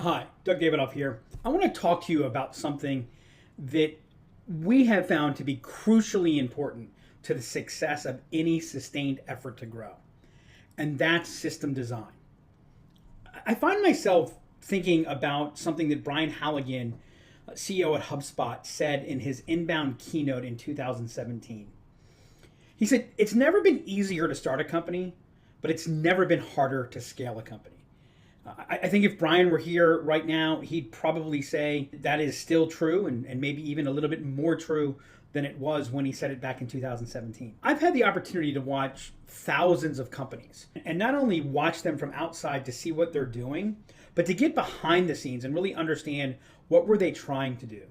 Hi, Doug Davidoff here. I want to talk to you about something that we have found to be crucially important to the success of any sustained effort to grow, and that's system design. I find myself thinking about something that Brian Halligan, CEO at HubSpot, said in his inbound keynote in 2017. He said, "It's never been easier to start a company, but it's never been harder to scale a company." I think if Brian were here right now, he'd probably say that is still true and maybe even a little bit more true than it was when he said it back in 2017. I've had the opportunity to watch thousands of companies and not only watch them from outside to see what they're doing, but to get behind the scenes and really understand what were they trying to do.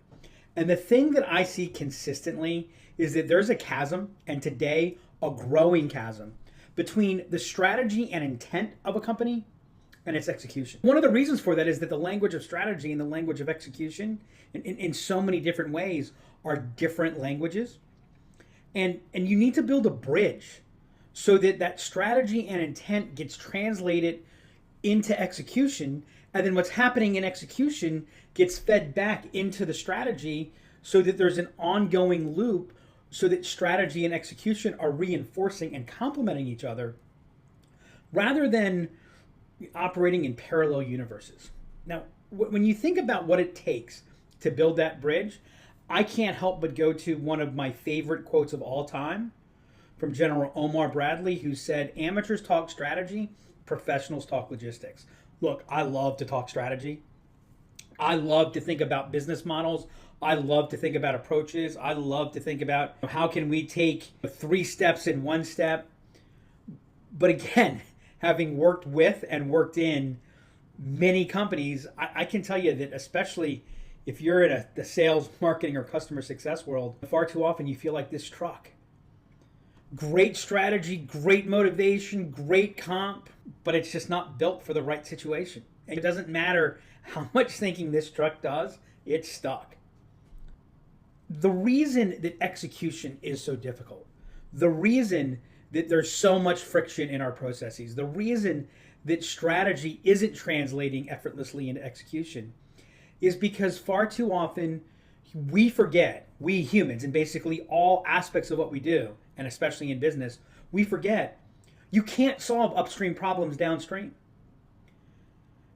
And the thing that I see consistently is that there's a chasm, and today a growing chasm, between the strategy and intent of a company and its execution. One of the reasons for that is that the language of strategy and the language of execution in so many different ways are different languages. And you need to build a bridge so that that strategy and intent gets translated into execution, and then what's happening in execution gets fed back into the strategy so that there's an ongoing loop so that strategy and execution are reinforcing and complementing each other rather than operating in parallel universes. Now, when you think about what it takes to build that bridge, I can't help but go to one of my favorite quotes of all time from General Omar Bradley, who said, "Amateurs talk strategy, professionals talk logistics." Look, I love to talk strategy. I love to think about business models. I love to think about approaches. I love to think about how can we take 3 steps in 1 step. But again, having worked with and worked in many companies, I can tell you that especially if you're in the sales, marketing, or customer success world, far too often you feel like this truck. Great strategy, great motivation, great comp, but it's just not built for the right situation. And it doesn't matter how much thinking this truck does, it's stuck. The reason that execution is so difficult, the reason that there's so much friction in our processes, the reason that strategy isn't translating effortlessly into execution is because far too often we forget, we humans, and basically all aspects of what we do, and especially in business, we forget you can't solve upstream problems downstream.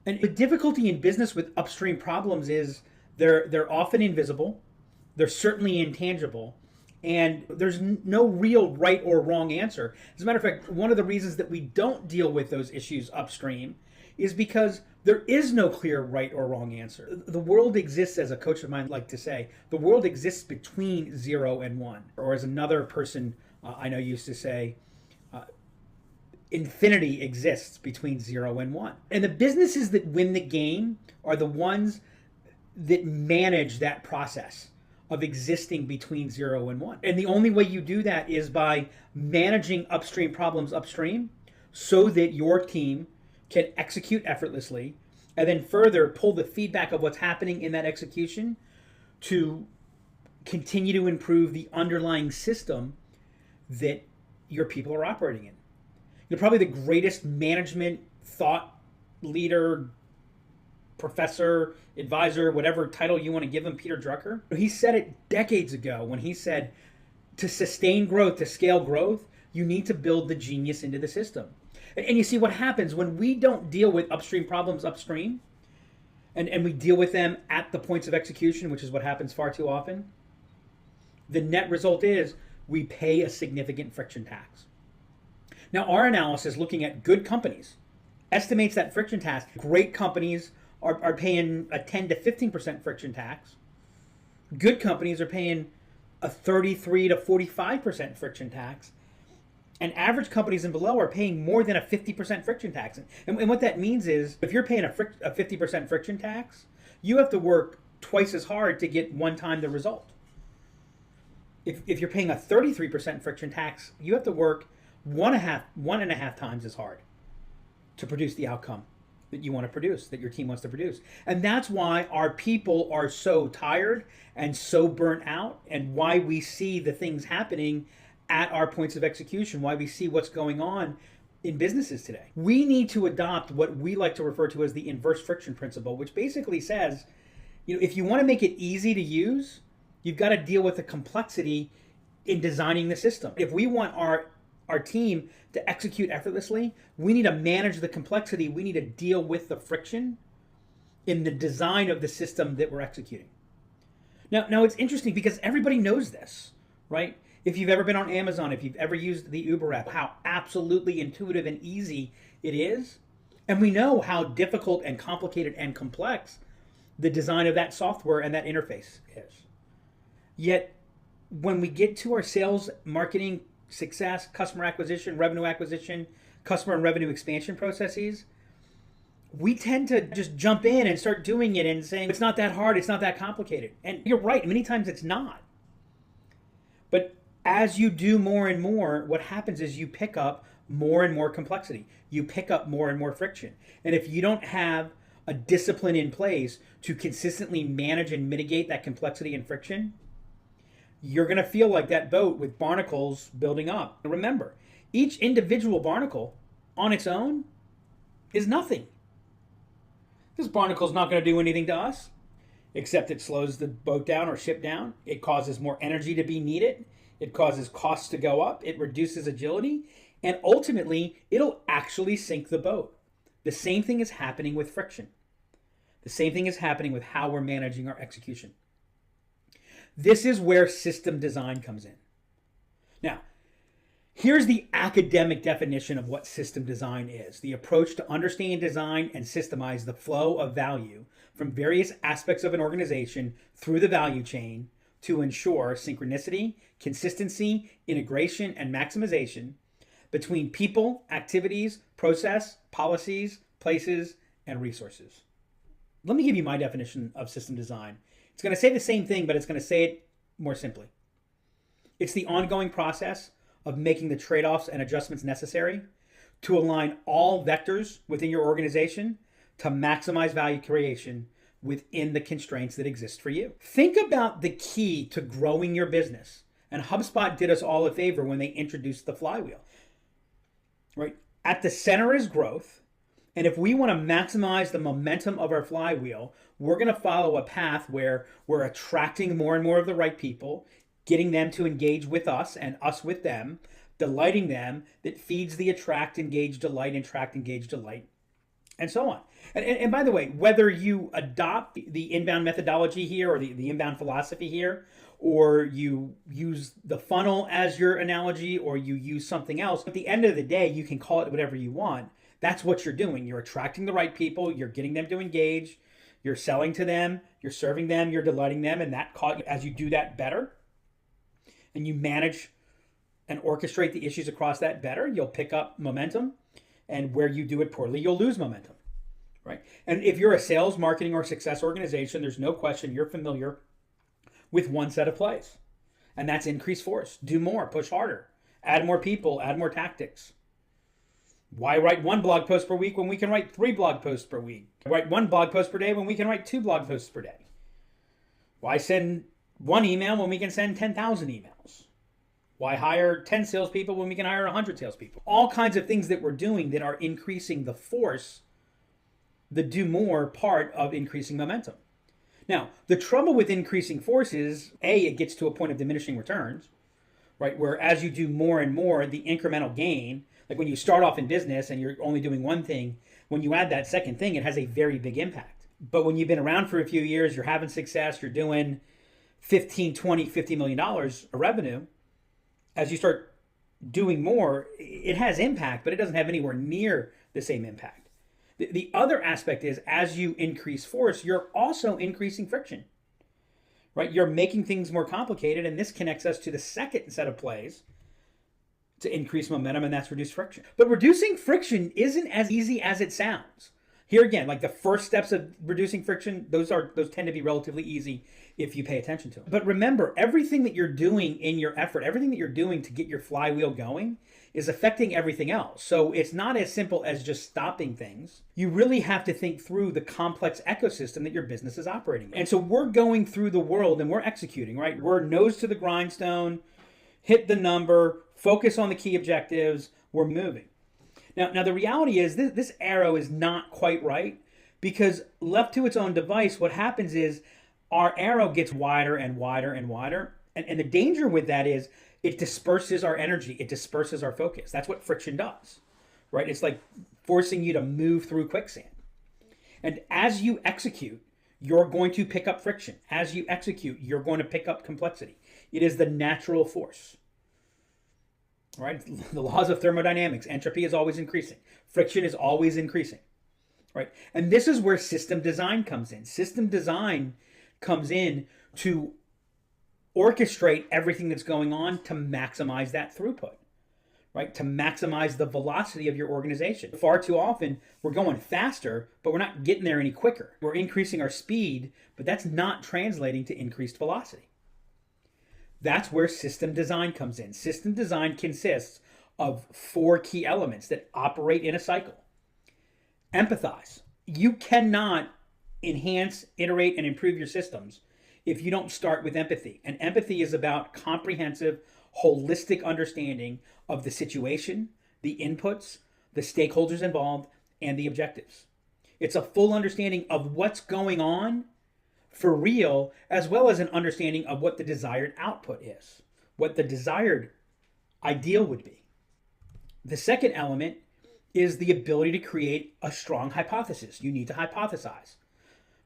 And the difficulty in business with upstream problems is they're often invisible, they're certainly intangible, and there's no real right or wrong answer. As a matter of fact, one of the reasons that we don't deal with those issues upstream is because there is no clear right or wrong answer. The world exists, as a coach of mine liked to say, the world exists between 0 and 1. Or as another person I know used to say, infinity exists between 0 and 1. And the businesses that win the game are the ones that manage that process of existing between 0 and 1. And the only way you do that is by managing upstream problems upstream so that your team can execute effortlessly and then further pull the feedback of what's happening in that execution to continue to improve the underlying system that your people are operating in. You're probably the greatest management thought leader, professor, advisor, whatever title you want to give him, Peter Drucker. He said it decades ago when he said, to sustain growth, to scale growth, you need to build the genius into the system. And you see what happens when we don't deal with upstream problems upstream, and we deal with them at the points of execution, which is what happens far too often. The net result is we pay a significant friction tax. Now, our analysis looking at good companies estimates that friction tax. Great companies are paying a 10 to 15% friction tax. Good companies are paying a 33 to 45% friction tax. And average companies and below are paying more than a 50% friction tax. And what that means is if you're paying a 50% friction tax, you have to work twice as hard to get 1 time the result. If you're paying a 33% friction tax, you have to work one and a half times as hard to produce the outcome that you want to produce, that your team wants to produce. And that's why our people are so tired and so burnt out, and why we see the things happening at our points of execution, why we see what's going on in businesses today. We need to adopt what we like to refer to as the inverse friction principle, which basically says, if you want to make it easy to use, you've got to deal with the complexity in designing the system. If we want our team to execute effortlessly, we need to manage the complexity. We need to deal with the friction in the design of the system that we're executing. Now it's interesting because everybody knows this, right? If you've ever been on Amazon, if you've ever used the Uber app, how absolutely intuitive and easy it is. And we know how difficult and complicated and complex the design of that software and that interface is. Yet, when we get to our sales, marketing, success, customer acquisition, revenue acquisition, customer and revenue expansion processes, we tend to just jump in and start doing it and saying, it's not that hard, it's not that complicated. And you're right, many times it's not. But as you do more and more, what happens is you pick up more and more complexity. You pick up more and more friction. And if you don't have a discipline in place to consistently manage and mitigate that complexity and friction, you're going to feel like that boat with barnacles building up. Remember, each individual barnacle on its own is nothing. This barnacle is not going to do anything to us, except it slows the boat down or ship down. It causes more energy to be needed. It causes costs to go up. It reduces agility. And ultimately, it'll actually sink the boat. The same thing is happening with friction. The same thing is happening with how we're managing our execution. This is where system design comes in. Now, here's the academic definition of what system design is: the approach to understand, design, and systemize the flow of value from various aspects of an organization through the value chain to ensure synchronicity, consistency, integration, and maximization between people, activities, process, policies, places, and resources. Let me give you my definition of system design. It's going to say the same thing, but it's going to say it more simply. It's the ongoing process of making the trade-offs and adjustments necessary to align all vectors within your organization to maximize value creation within the constraints that exist for you. Think about the key to growing your business. And HubSpot did us all a favor when they introduced the flywheel. Right? At the center is growth. And if we want to maximize the momentum of our flywheel, we're going to follow a path where we're attracting more and more of the right people, getting them to engage with us and us with them, delighting them, that feeds the attract, engage, delight, and so on. And by the way, whether you adopt the inbound methodology here or the inbound philosophy here, or you use the funnel as your analogy, or you use something else, at the end of the day, you can call it whatever you want. That's what you're doing. You're attracting the right people. You're getting them to engage. You're selling to them. You're serving them. You're delighting them. And as you do that better, and you manage and orchestrate the issues across that better, you'll pick up momentum. And where you do it poorly, you'll lose momentum, right? And if you're a sales, marketing, or success organization, there's no question you're familiar with one set of plays. And that's increase force. Do more. Push harder. Add more people. Add more tactics. Why write one blog post per week when we can write 3 blog posts per week? Write 1 blog post per day when we can write 2 blog posts per day? Why send 1 email when we can send 10,000 emails? Why hire 10 salespeople when we can hire 100 salespeople? All kinds of things that we're doing that are increasing the force, the do more part of increasing momentum. Now, the trouble with increasing force is, A, it gets to a point of diminishing returns, right? Where as you do more and more, the incremental gain, like when you start off in business and you're only doing one thing, when you add that second thing, it has a very big impact. But when you've been around for a few years, you're having success, you're doing $15, $20, $50 million of revenue, as you start doing more, it has impact, but it doesn't have anywhere near the same impact. The other aspect is, as you increase force, you're also increasing friction, right? You're making things more complicated, and this connects us to the second set of plays to increase momentum, and that's reduce friction. But reducing friction isn't as easy as it sounds. Here again, like the first steps of reducing friction, those tend to be relatively easy if you pay attention to them. But remember, everything that you're doing in your effort, everything that you're doing to get your flywheel going is affecting everything else. So it's not as simple as just stopping things. You really have to think through the complex ecosystem that your business is operating in. And so we're going through the world and we're executing, right? We're nose to the grindstone, hit the number, focus on the key objectives, we're moving. Now the reality is this arrow is not quite right, because left to its own device, what happens is our arrow gets wider and wider and wider. And the danger with that is it disperses our energy. It disperses our focus. That's what friction does, right? It's like forcing you to move through quicksand. And as you execute, you're going to pick up friction. As you execute, you're going to pick up complexity. It is the natural force, right? The laws of thermodynamics. Entropy is always increasing. Friction is always increasing, right? And this is where system design comes in. System design comes in to orchestrate everything that's going on to maximize that throughput, right? To maximize the velocity of your organization. Far too often, we're going faster, but we're not getting there any quicker. We're increasing our speed, but that's not translating to increased velocity. That's where system design comes in. System design consists of 4 key elements that operate in a cycle. Empathize. You cannot enhance, iterate, and improve your systems if you don't start with empathy. And empathy is about comprehensive, holistic understanding of the situation, the inputs, the stakeholders involved, and the objectives. It's a full understanding of what's going on for real, as well as an understanding of what the desired output is, what the desired ideal would be. The second element is the ability to create a strong hypothesis. You need to hypothesize.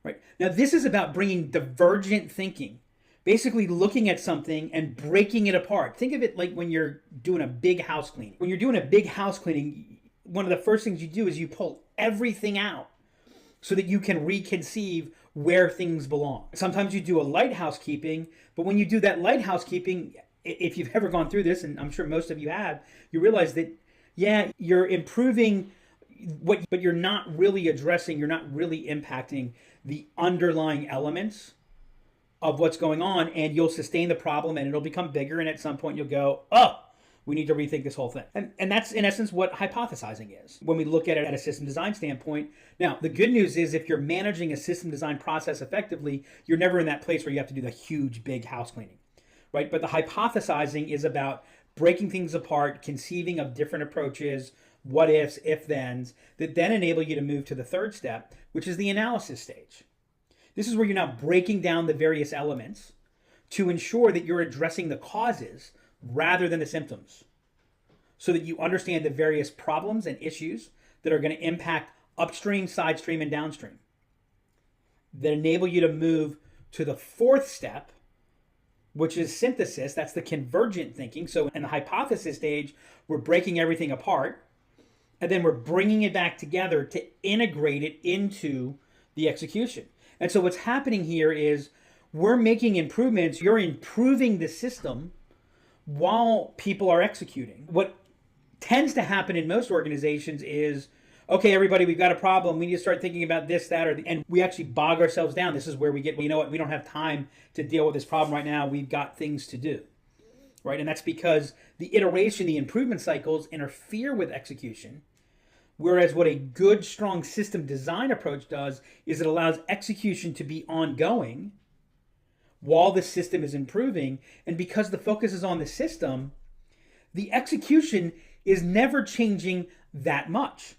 Right. Now, this is about bringing divergent thinking, basically looking at something and breaking it apart. Think of it like when you're doing a big house cleaning. When you're doing a big house cleaning, one of the first things you do is you pull everything out so that you can reconceive where things belong. Sometimes you do a light housekeeping, but when you do that light housekeeping, if you've ever gone through this, and I'm sure most of you have, you realize that, yeah, you're improving but you're not really addressing, you're not really impacting the underlying elements of what's going on, and you'll sustain the problem and it'll become bigger, and at some point you'll go, oh, we need to rethink this whole thing. And that's in essence what hypothesizing is when we look at it at a system design standpoint. Now, the good news is if you're managing a system design process effectively, you're never in that place where you have to do the huge, big house cleaning, right? But the hypothesizing is about breaking things apart, conceiving of different approaches, what ifs, if-thens, that then enable you to move to the third step, which is the analysis stage. This is where you're now breaking down the various elements to ensure that you're addressing the causes rather than the symptoms, so that you understand the various problems and issues that are going to impact upstream, side stream, and downstream, that enable you to move to the fourth step, which is synthesis. That's the convergent thinking. So in the hypothesis stage, we're breaking everything apart, and then we're bringing it back together to integrate it into the execution. And so what's happening here is we're making improvements. You're improving the system while people are executing. What tends to happen in most organizations is, okay, everybody, we've got a problem. We need to start thinking about this, that, and we actually bog ourselves down. This is where we get, you know what, we don't have time to deal with this problem right now. We've got things to do, right? And that's because the iteration, the improvement cycles interfere with execution. Whereas what a good, strong system design approach does is it allows execution to be ongoing while the system is improving. And because the focus is on the system, the execution is never changing that much,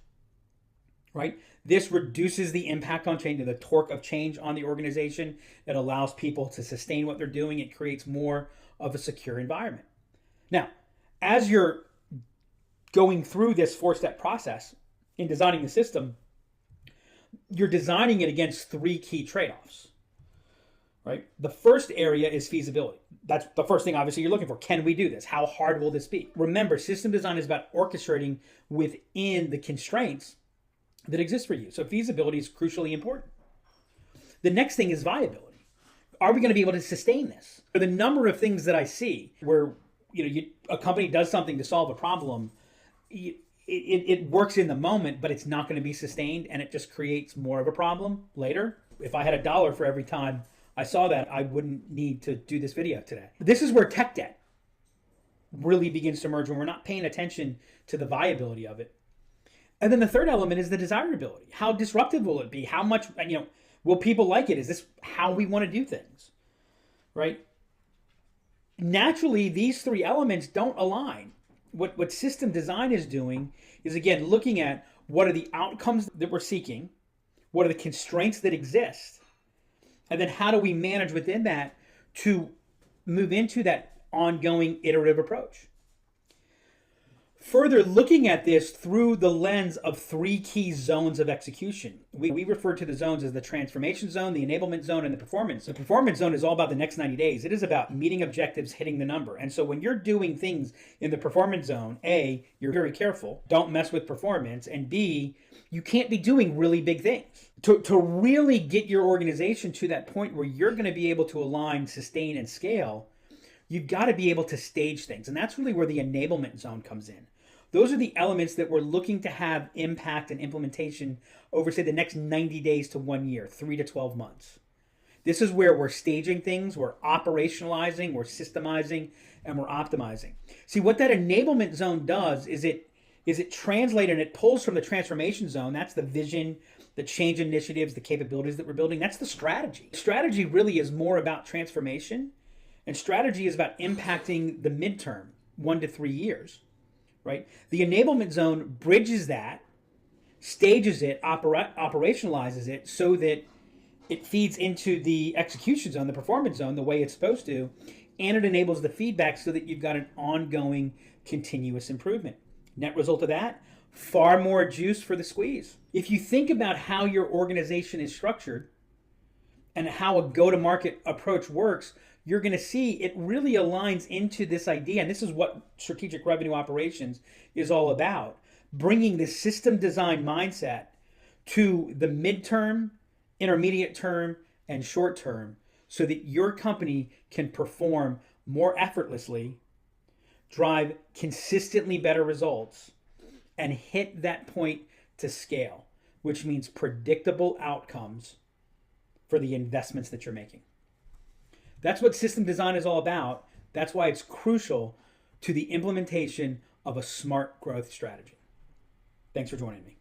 right? This reduces the impact on change, the torque of change on the organization. It allows people to sustain what they're doing. It creates more of a secure environment. Now, as you're going through this 4-step process in designing the system, you're designing it against 3 key trade-offs, right? The first area is feasibility. That's the first thing, obviously, you're looking for. Can we do this? How hard will this be? Remember, system design is about orchestrating within the constraints that exist for you. So feasibility is crucially important. The next thing is viability. Are we going to be able to sustain this? So the number of things that I see where a company does something to solve a problem, it works in the moment, but it's not going to be sustained, and it just creates more of a problem later. If I had $1 for every time I saw that, I wouldn't need to do this video today. This is where tech debt really begins to emerge, when we're not paying attention to the viability of it. And then the third element is the desirability. How disruptive will it be? How much, will people like it? Is this how we want to do things, right? Naturally, these 3 elements don't align. what system design is doing is, again, looking at what are the outcomes that we're seeking, what are the constraints that exist, and then how do we manage within that to move into that ongoing iterative approach. Further looking at this through the lens of three key zones of execution. We refer to the zones as the transformation zone, the enablement zone, and the performance. The performance zone is all about the next 90 days. It is about meeting objectives, hitting the number. And so when you're doing things in the performance zone, A, you're very careful. Don't mess with performance. And B, you can't be doing really big things. To really get your organization to that point where you're going to be able to align, sustain, and scale, you've got to be able to stage things. And that's really where the enablement zone comes in. Those are the elements that we're looking to have impact and implementation over, say, the next 90 days to 1 year, 3 to 12 months. This is where we're staging things, we're operationalizing, we're systemizing, and we're optimizing. See, what that enablement zone does is it translates and it pulls from the transformation zone. That's the vision, the change initiatives, the capabilities that we're building. That's the strategy. Strategy really is more about transformation, and strategy is about impacting the midterm, 1 to 3 years. Right? The enablement zone bridges that, stages it, operationalizes it so that it feeds into the execution zone, the performance zone, the way it's supposed to, and it enables the feedback so that you've got an ongoing continuous improvement. Net result of that, far more juice for the squeeze. If you think about how your organization is structured and how a go-to-market approach works, you're going to see it really aligns into this idea. And this is what strategic revenue operations is all about. Bringing this system design mindset to the midterm, intermediate term, and short term so that your company can perform more effortlessly, drive consistently better results, and hit that point to scale, which means predictable outcomes for the investments that you're making. That's what system design is all about. That's why it's crucial to the implementation of a smart growth strategy. Thanks for joining me.